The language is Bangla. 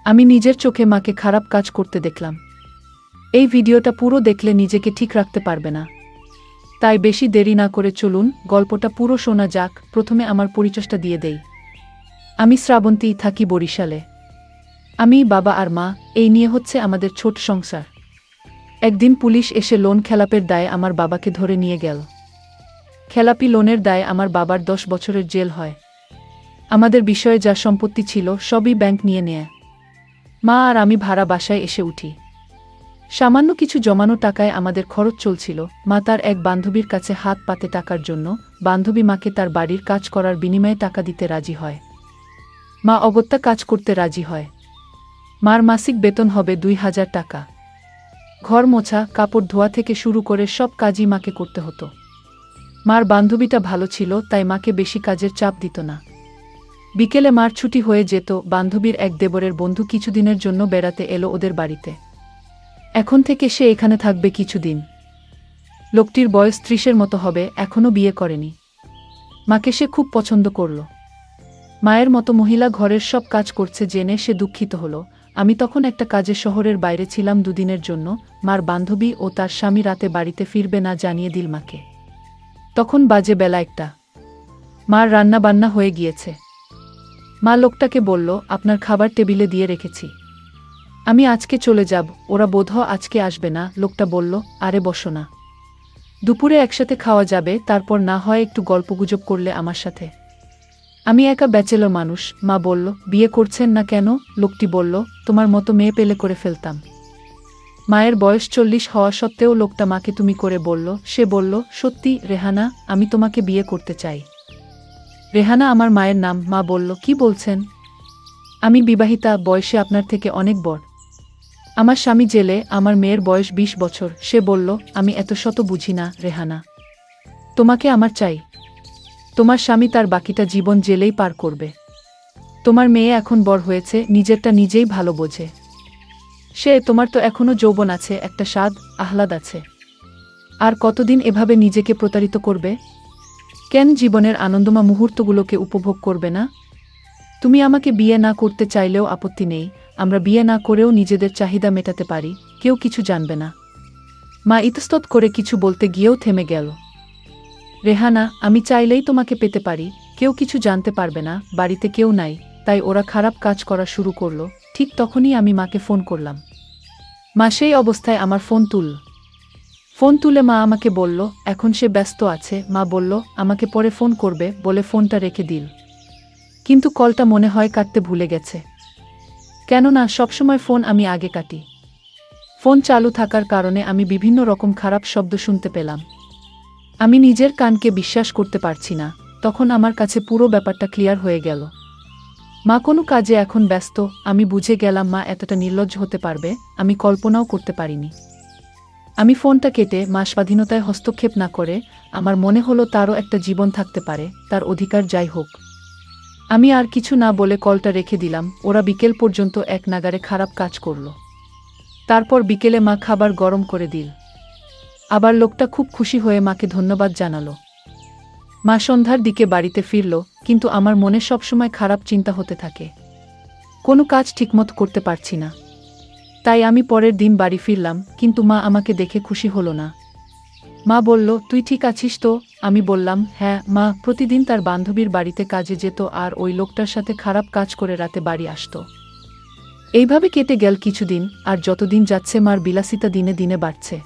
আমি নিজের চোখে মাকে খারাপ কাজ করতে দেখলাম। এই ভিডিওটা পুরো দেখলে নিজেকে ঠিক রাখতে পারবে না। তাই বেশি দেরি না করে চলুন গল্পটা পুরো শোনা যাক। প্রথমে আমার পরিচয়টা দিয়ে দেই। আমি শ্রাবন্তী, থাকি বরিশালে। আমি, বাবা আর মা, এই নিয়ে হচ্ছে আমাদের ছোট সংসার। একদিন পুলিশ এসে লোন খেলাপের দায়ে আমার বাবাকে ধরে নিয়ে গেল। খেলাপি লোনের দায়ে আমার বাবার 10 বছরের জেল হয়। আমাদের বিষয়ে যা সম্পত্তি ছিল সবই ব্যাংক নিয়ে নেয়। মা আর আমি ভাড়া বাসায় এসে উঠি। সামান্য কিছু জমানো টাকায় আমাদের খরচ চলছিল। মা তার এক বান্ধবীর কাছে হাত পাতে টাকার জন্য বান্ধবী মাকে তার বাড়ির কাজ করার বিনিময়ে টাকা দিতে রাজি হয়। মা অগত্যা কাজ করতে রাজি হয়। মার মাসিক বেতন হবে 2000 টাকা। ঘর মোছা, কাপড় ধোয়া থেকে শুরু করে সব কাজই মাকে করতে হতো। মার বান্ধবীটা ভালো ছিল, তাই মাকে বেশি কাজের চাপ দিত না। বিকেলে মার ছুটি হয়ে যেত। বান্ধবীর এক দেবরের বন্ধু কিছুদিনের জন্য বেড়াতে এলো ওদের বাড়িতে। এখন থেকে সে এখানে থাকবে কিছুদিন। লোকটির বয়স 30-এর মতো হবে, এখনও বিয়ে করেনি। মাকে সে খুব পছন্দ করল। মায়ের মতো মহিলা ঘরের সব কাজ করছে জেনে সে দুঃখিত হল। আমি তখন একটা কাজে শহরের বাইরে ছিলাম 2 দিনের জন্য। মার বান্ধবী ও তার স্বামী রাতে বাড়িতে ফিরবে না জানিয়ে দিল মাকে। তখন বাজে বেলা 1টা। মার রান্না বান্না হয়ে গিয়েছে। মা লোকটাকে বলল, আপনার খাবার টেবিলে দিয়ে রেখেছি, আমি আজকে চলে যাব, ওরা বোধহয় আজকে আসবে না। লোকটা বলল, আরে বসো না, দুপুরে একসাথে খাওয়া যাবে, তারপর না হয় একটু গল্পগুজব করলে আমার সাথে। আমি একা ব্যাচেলর মানুষ। মা বলল, বিয়ে করছেন না কেন? লোকটি বলল, তোমার মতো মেয়ে পেলে করে ফেলতাম। মায়ের বয়স 40 হওয়া সত্ত্বেও লোকটা মাকে তুমি করে বলল। সে বলল, সত্যি রেহানা, আমি তোমাকে বিয়ে করতে চাই। রেহানা আমার মায়ের নাম। মা বলল, কি বলছেন? আমি বিবাহিতা, বয়সে আপনার থেকে অনেক বড়। আমার স্বামী জেলে, আমার মেয়ের বয়স 20 বছর। সে বলল, আমি এত শত বুঝি না রেহানা, তোমাকে আমার চাই। তোমার স্বামী তার বাকিটা জীবন জেলেই পার করবে। তোমার মেয়ে এখন বড় হয়েছে, নিজেরটা নিজেই ভালো বোঝে। তোমার তো এখনো যৌবন আছে, একটা স্বাদ আহ্লাদ আছে। আর কতদিন এভাবে নিজেকে প্রতারিত করবে? কেন জীবনের আনন্দময় মুহূর্তগুলোকে উপভোগ করবে না? তুমি আমাকে বিয়ে না করতে চাইলেও আপত্তি নেই, আমরা বিয়ে না করেও নিজেদের চাহিদা মেটাতে পারি, কেউ কিছু জানবে না। মা ইতস্তত করে কিছু বলতে গিয়েও থেমে গেল। রেহানা, আমি চাইলেই তোমাকে পেতে পারি, কেউ কিছু জানতে পারবে না, বাড়িতে কেউ নাই, তাই ওরা খারাপ কাজ করা শুরু করলো। ঠিক তখনই আমি মাকে ফোন করলাম। মা সেই অবস্থায় আমার ফোন তুলে মা আমাকে বলল, এখন সে ব্যস্ত আছে। মা বলল, আমাকে পরে ফোন করবে বলে ফোনটা রেখে দিল। কিন্তু কলটা মনে হয় কাটতে ভুলে গেছে। কেননা সবসময় ফোন আমি আগে কাটি। ফোন চালু থাকার কারণে আমি বিভিন্ন রকম খারাপ শব্দ শুনতে পেলাম। আমি নিজের কানকে বিশ্বাস করতে পারছি না। তখন আমার কাছে পুরো ব্যাপারটা ক্লিয়ার হয়ে গেল। মা কোনো কাজে এখন ব্যস্ত। আমি বুঝে গেলাম মা এতটা নির্লজ্জ হতে পারবে, আমি কল্পনাও করতে পারিনি। আমি ফোনটা কেটে মা স্বাধীনতায় হস্তক্ষেপ না করে, আমার মনে হলো তারও একটা জীবন থাকতে পারে, তার অধিকার যাই হোক। আমি আর কিছু না বলে কলটা রেখে দিলাম। ওরা বিকেল পর্যন্ত এক নাগাড়ে খারাপ কাজ করল। তারপর বিকেলে মা খাবার গরম করে দিল। আবার লোকটা খুব খুশি হয়ে মাকে ধন্যবাদ জানালো। মা সন্ধ্যার দিকে বাড়িতে ফিরল, কিন্তু আমার মনে সবসময় খারাপ চিন্তা হতে থাকে। কোনো কাজ ঠিকমতো করতে পারছি না। তাই আমি পরের দিন বাড়ি ফিরলাম, কিন্তু মা আমাকে দেখে খুশি হলো না। মা বলল, তুই ঠিক আছিস তো? আমি বললাম, হ্যাঁ মা। প্রতিদিন তার বান্ধবীর বাড়িতে কাজে যেত আর ওই লোকটার সাথে খারাপ কাজ করে রাতে বাড়ি আসতো। এইভাবে কেটে গেল কিছুদিন। আর যতদিন যাচ্ছে মার বিলাসিতা দিনে দিনে বাড়ছে।